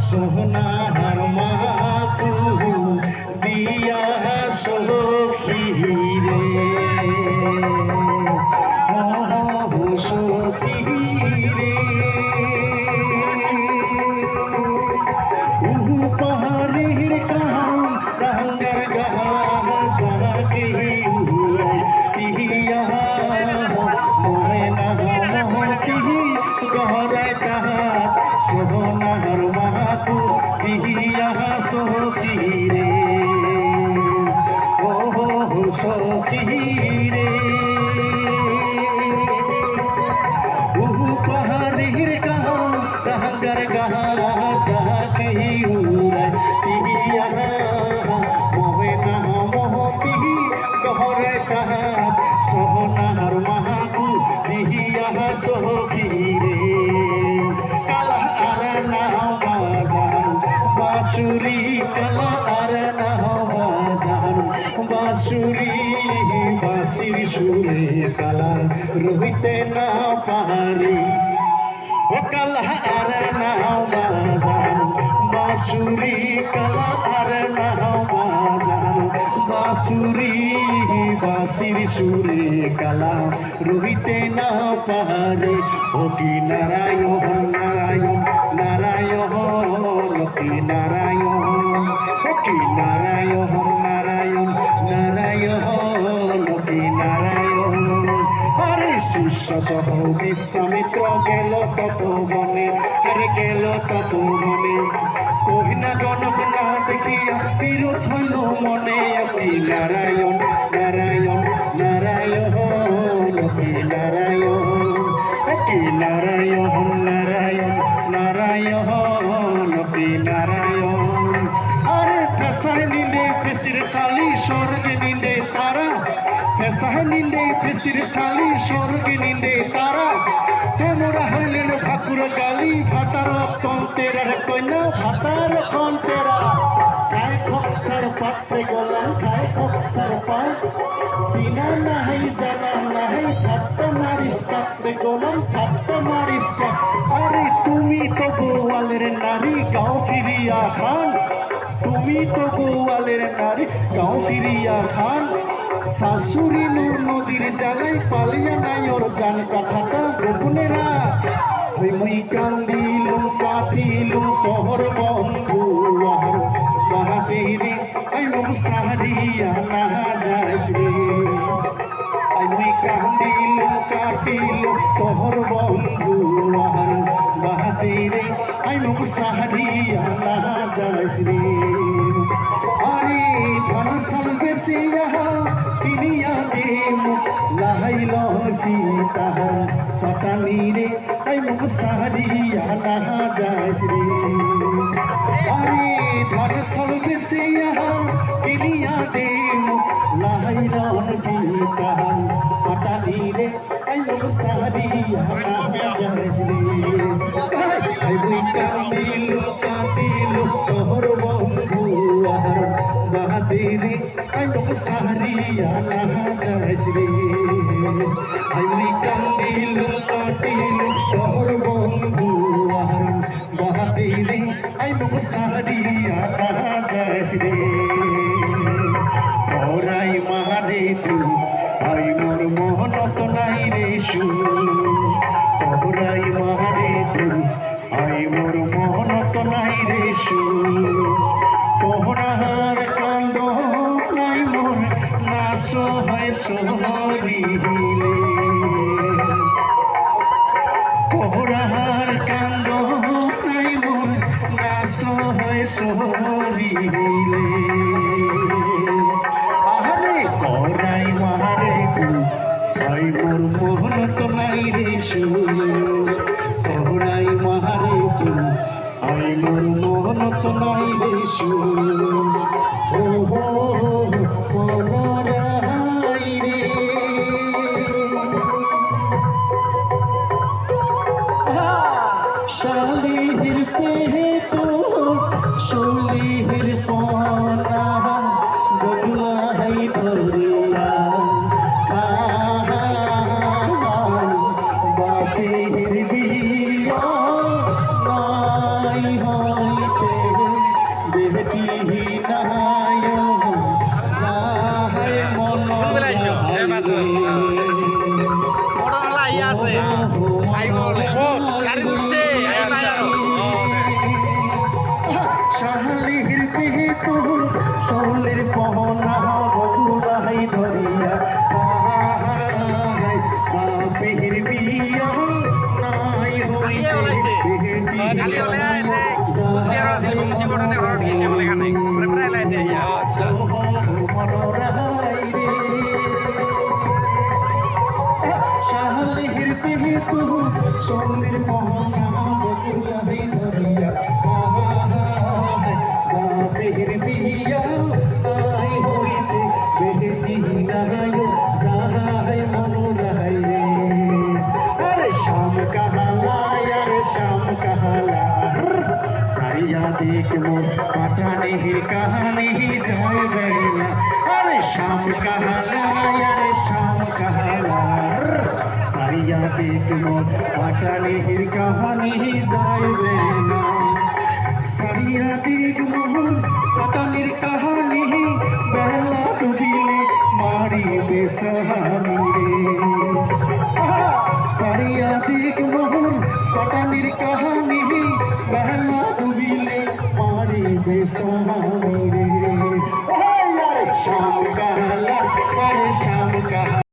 सोहनार माकू दिया सखी रे सखी रे पहाड़ीर काम डांगर गहा जाके तिहिया मोहना मोहती गहरा तहात सोहनार माकू दिया सखी रे सखी रे पहाड़ीर काम डांगर गहा जाके तिहिया मोहना मोहती गहरा तहात सोहनार माकू दिया सखी रे काला आरना बाजान बांसुरी काला आरना बाजान बांसुरी बांसिर सुरे काला রহিতে না পারি ও কালা আরনা বাজান বাঁশুরি কালা আরনা বাজান বাঁশুরি বাঁশির সুরে কালা রহিতে না পারে ও কি নারায়ণ নারায়ণ নারায়ণ কি নারায়ণ ও কি নারায়ণ নারায়ণ নারায়ণ কি নারায়ণ আরে শিষ্য সহ বিশ্বামিত্র গেল তপবনে আরে গেল তপবনে কহিনা গণক না দেখিয়া বিরস হইল মনে কি নারায়ণ নারায়ণ নারায়ণ কি নারায়ণ কি নারায়ণ নারায়ণ নারায়ণ কি নারায়ণ আরে ফেসায় নিলে ফেসির শালি স্বর্গে নিলে তারা ফেসায় নিলে ফেসির শালি স্বর্গে নিলে তারা তোমরা হইলেন ভাকুর গালি ভাতার কন্তেরার কন্যা ভাতার কন্তেরা খায় খকসার পাত্রে গলাম খায় খকসার পাত সিনা নাহি জানা নাহি ঠাট্টা মারিস পাত্রে গলাম ঠাট্টা মারিস পাত আরে তুমি তো গোয়ালের নারী গাঁও ফিরিয়া খান তুমি তো গোয়ালের নারী গাঁও ফিরিয়া খান শাশুড়ি নূর নদীর জ্বালাই পালিয়া নাই ওর জান কথাটা গোপনেরা ওই মুই কান্দিলুম কাঁদিলুম তোহর বন্ধু আর বাহাদিরি আই মুম সাহারিয়া না যাস রে আই মুই কান্দিলুম কাঁদিলুম তোহর বন্ধু আর বাহাদিরি আই মুম সাহারিয়া না যাস রে আরে ধন সঙ্গে সিয়া তিনিয়া দে মুখ লাহাইল কি তাহার পাটানি রে আই মুখ সাহারিয়া না যাস রে আরে ধন সঙ্গে সিয়া তিনিয়া দে মুখ লাহাইল কি তাহার পাটানি রে আই মুখ সাহারিয়া না যাস রে আই মুই কান্দিলু কাঁদিলু তোহর বন্ধু আর বাহাদিরি আই মুখ সাহারিয়া না যাস রে আই মুই কান্দিলু কাঁদিলু তোহর বন্ধু আর বাহাদিরি আই মুখ সাহারিয়া না যাস রে ওরাই মারে তুই আই মোর মোহনত নাই রে সুর ওরাই মারে তুই আই মোর মোহনত নাই রে সুর তোহরার কান্দ নাই মোর নাশ হয় সোহরিলে তোহরার কান্দ নাই মোর নাশ হয় সোহরিলে আরে করাই মারে তু আই মোর মোহনত নাই রে সুর তোহরাই মারে তু আই মোর মোহনত নাই রে সুর ও মনোরাই রে শাহলিহির পিহি তু সোনির মোহনা বকুলাই ধরিয়া গাতেহির বিয়া আই হইতে বেহেতি নায় যাহাই মনোরাই রে আরে শাম কাহালা আরে শাম কাহালা সারিয়া দেখ মোর পাটানিহির কাহানি যায় বেলা আরে শাম কাহালা আরে শাম কাহালা সারিয়া দেখ মোর পাটানিহির কাহানি যায় বেলা সারিয়া দেখ মোর পাটানির কাহানি বেলা ডুবিলে মারিবে সাহানি রে সারিয়া দেখ মোর পাটানির কাহানি বেলা ডুবিলে মারিবে সাহানি রে শাম কাহালা আরে শাম কাহালা